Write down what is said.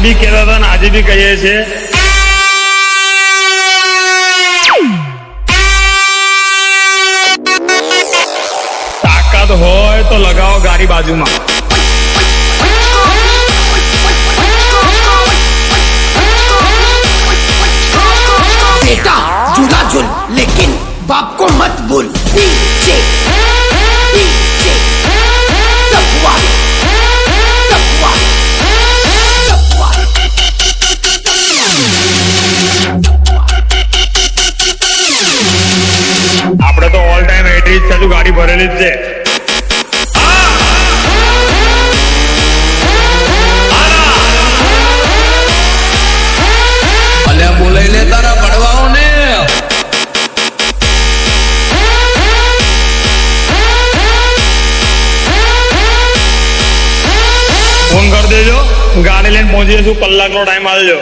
બી કહેતા હતા ને આજે બી કહીએ છીએ, તાકાત હોય તો લગાવો ગાડી બાજુમાં. बेटा झूला झूल लेकिन बाप को मत भूल. पीछे पीछे सफवार सफवार सफवार. આપણે તો ઓલ ટાઈમ 80 જ ગાડી ભરેલી જ છે. બોલાઈ લે તારા પડવાઓ ને. ફોન કરી દેજો, ગાડી લઈને પહોંચી જશું, કલાકનો ટાઈમ આવજો.